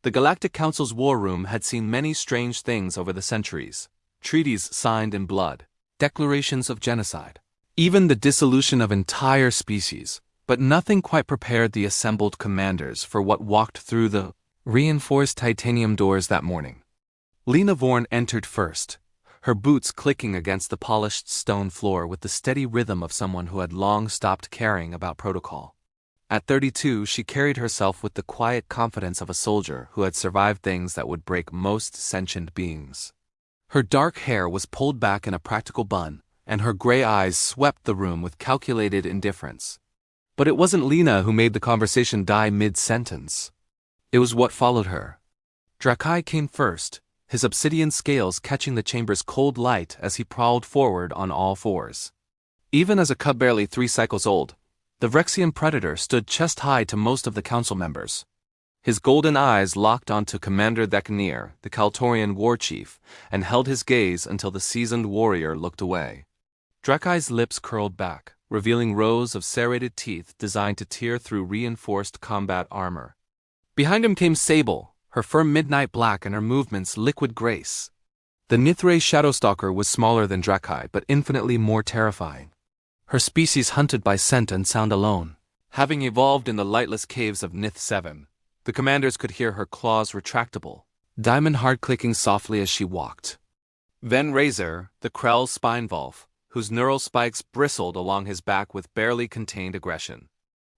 The Galactic Council's war room had seen many strange things over the centuries. Treaties signed in blood, declarations of genocide, even the dissolution of entire species, but nothing quite prepared the assembled commanders for what walked through the reinforced titanium doors that morning. Lena Vorn entered first, her boots clicking against the polished stone floor with the steady rhythm of someone who had long stopped caring about protocol. At 32, she carried herself with the quiet confidence of a soldier who had survived things that would break most sentient beings. Her dark hair was pulled back in a practical bun, and her gray eyes swept the room with calculated indifference. But it wasn't Lena who made the conversation die mid-sentence. It was what followed her. Drakai came first, his obsidian scales catching the chamber's cold light as he prowled forward on all fours. Even as a cub barely 3 cycles old, the Vrexian predator stood chest-high to most of the council members. His golden eyes locked onto Commander Theknir, the Kaltorian war chief, and held his gaze until the seasoned warrior looked away. Drakai's lips curled back, revealing rows of serrated teeth designed to tear through reinforced combat armor. Behind him came Sable, her fur midnight black and her movements liquid grace. The Nithray Shadowstalker was smaller than Drakai, but infinitely more terrifying. Her species hunted by scent and sound alone. Having evolved in the lightless caves of Nith 7, the commanders could hear her claws retractable, diamond hard clicking softly as she walked. Then Razor, the Krell Spinevolf, whose neural spikes bristled along his back with barely contained aggression.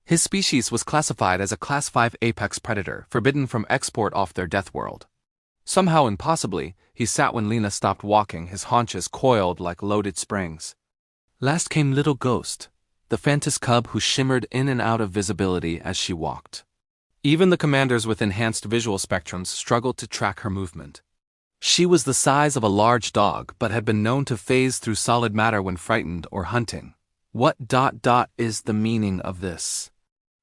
His species was classified as a Class 5 apex predator, forbidden from export off their death world. Somehow impossibly, he sat when Lena stopped walking, his haunches coiled like loaded springs. Last came Little Ghost, the Phantus cub who shimmered in and out of visibility as she walked. Even the commanders with enhanced visual spectrums struggled to track her movement. She was the size of a large dog, but had been known to phase through solid matter when frightened or hunting. What is the meaning of this?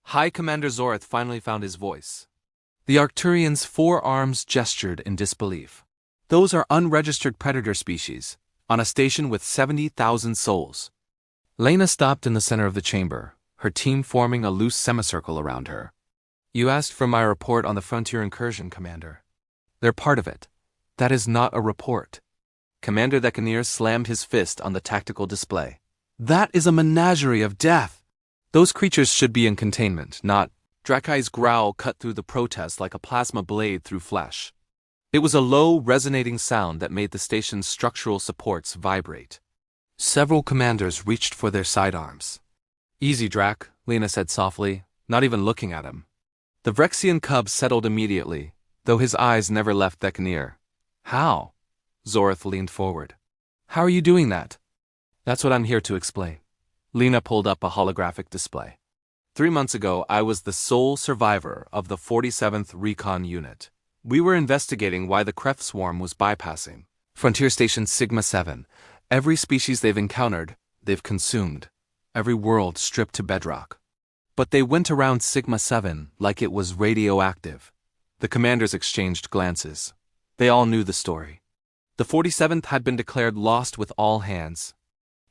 High Commander Zorth finally found his voice. The Arcturian's 4 arms gestured in disbelief. Those are unregistered predator species, on a station with 70,000 souls. Lena stopped in the center of the chamber, her team forming a loose semicircle around her. You asked for my report on the frontier incursion, Commander. They're part of it. That is not a report. Commander Theknir slammed his fist on the tactical display. That is a menagerie of death. Those creatures should be in containment, not... Drakai's growl cut through the protest like a plasma blade through flesh. It was a low, resonating sound that made the station's structural supports vibrate. Several commanders reached for their sidearms. Easy, Drak, Lena said softly, not even looking at him. The Vrexian cub settled immediately, though his eyes never left Theknir. How? Zorth leaned forward. How are you doing that? That's what I'm here to explain. Lena pulled up a holographic display. 3 months ago, I was the sole survivor of the 47th Recon Unit. We were investigating why the Kreth Swarm was bypassing Frontier Station Sigma 7. Every species they've encountered, they've consumed. Every world stripped to bedrock. But they went around Sigma 7 like it was radioactive. The commanders exchanged glances. They all knew the story. The 47th had been declared lost with all hands.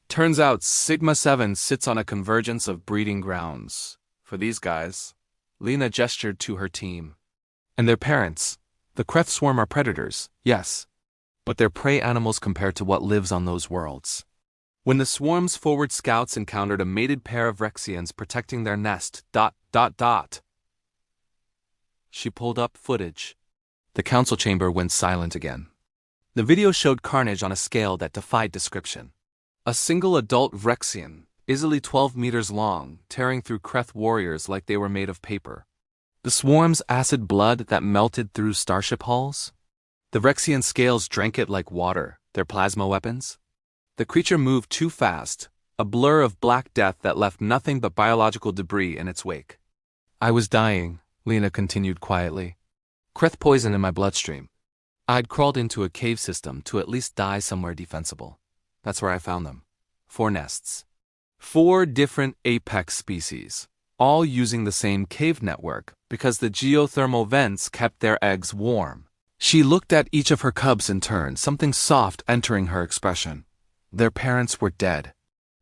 Turns out Sigma 7 sits on a convergence of breeding grounds. For these guys, Lena gestured to her team. And their parents. The Kreth Swarm are predators, yes. But they're prey animals compared to what lives on those worlds. When the swarm's forward scouts encountered a mated pair of Rexians protecting their nest, She pulled up footage. The council chamber went silent again. The video showed carnage on a scale that defied description. A single adult Vrexian, easily 12 meters long, tearing through Kreth warriors like they were made of paper. The swarm's acid blood that melted through starship hulls? The Vrexian scales drank it like water, their plasma weapons. The creature moved too fast, a blur of black death that left nothing but biological debris in its wake. I was dying, Lena continued quietly. Kreth poison in my bloodstream. I'd crawled into a cave system to at least die somewhere defensible. That's where I found them. 4 nests. 4 different apex species, all using the same cave network because the geothermal vents kept their eggs warm. She looked at each of her cubs in turn, something soft entering her expression. Their parents were dead.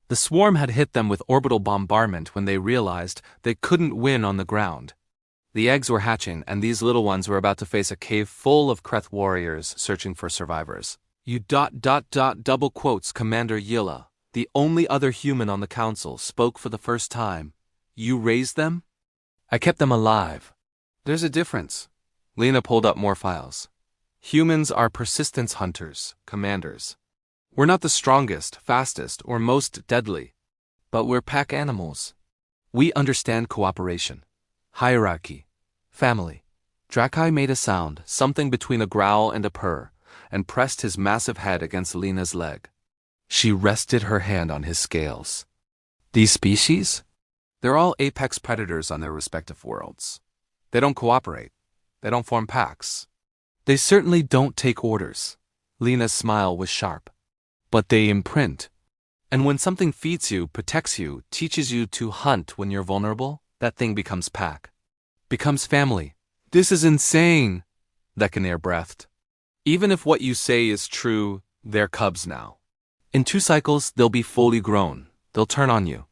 The swarm had hit them with orbital bombardment when they realized they couldn't win on the ground. The eggs were hatching, and these little ones were about to face a cave full of Kreth warriors searching for survivors. You double quotes Commander Yilla, the only other human on the council, spoke for the first time. You raised them? I kept them alive. There's a difference. Lena pulled up more files. Humans are persistence hunters, commanders. We're not the strongest, fastest, or most deadly. But we're pack animals. We understand cooperation, hierarchy, family. Drakai made a sound, something between a growl and a purr, and pressed his massive head against Lena's leg. She rested her hand on his scales. These species? They're all apex predators on their respective worlds. They don't cooperate. They don't form packs. They certainly don't take orders. Lena's smile was sharp. But they imprint. And when something feeds you, protects you, teaches you to hunt when you're vulnerable, that thing becomes pack. Becomes family. This is insane, Lekaner breathed. Even if what you say is true, they're cubs now. In 2 cycles, they'll be fully grown. They'll turn on you.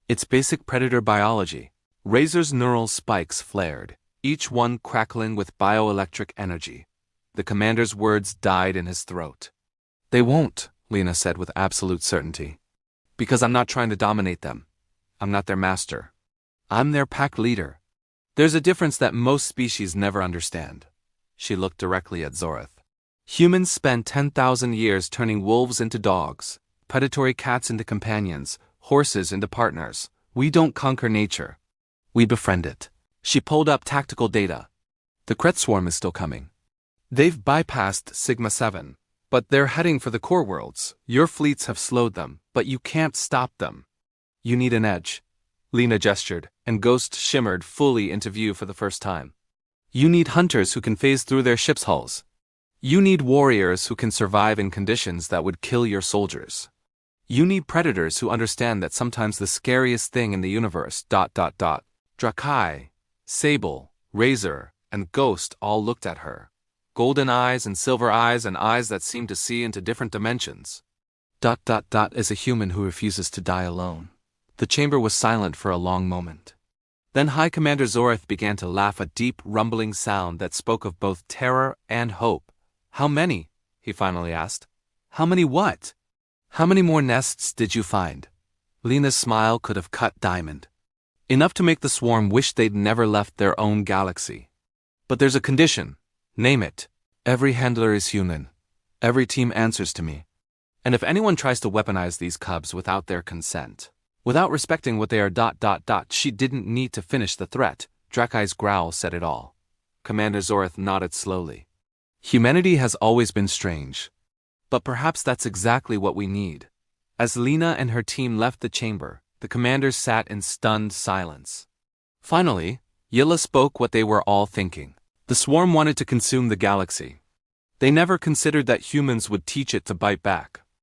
It's basic predator biology. Razor's neural spikes flared, each one crackling with bioelectric energy. The commander's words died in his throat. They won't, Lena said with absolute certainty. Because I'm not trying to dominate them. I'm not their master. I'm their pack leader. There's a difference that most species never understand. She looked directly at Zorith. Humans spend 10,000 years turning wolves into dogs, predatory cats into companions, horses into partners. We don't conquer nature. We befriend it. She pulled up tactical data. The Kreth swarm is still coming. They've bypassed Sigma 7, but they're heading for the core worlds. Your fleets have slowed them, but you can't stop them. You need an edge. Lena gestured, and Ghost shimmered fully into view for the first time. You need hunters who can phase through their ships' hulls. You need warriors who can survive in conditions that would kill your soldiers. You need predators who understand that sometimes the scariest thing in the universe... Drakai, Sable, Razor, and Ghost all looked at her. Golden eyes and silver eyes and eyes that seemed to see into different dimensions. Is a human who refuses to die alone. The chamber was silent for a long moment. Then High Commander Zorith began to laugh, a deep, rumbling sound that spoke of both terror and hope. How many? He finally asked. How many what? How many more nests did you find? Lena's smile could have cut diamond. Enough to make the swarm wish they'd never left their own galaxy. But there's a condition. Name it. Every handler is human. Every team answers to me. And if anyone tries to weaponize these cubs without their consent, without respecting what they are... She didn't need to finish the threat. Drakai's growl said it all. Commander Zorith nodded slowly. Humanity has always been strange. But perhaps that's exactly what we need. As Lena and her team left the chamber, the commanders sat in stunned silence. Finally, Yilla spoke what they were all thinking. The swarm wanted to consume the galaxy. They never considered that humans would teach it to bite back.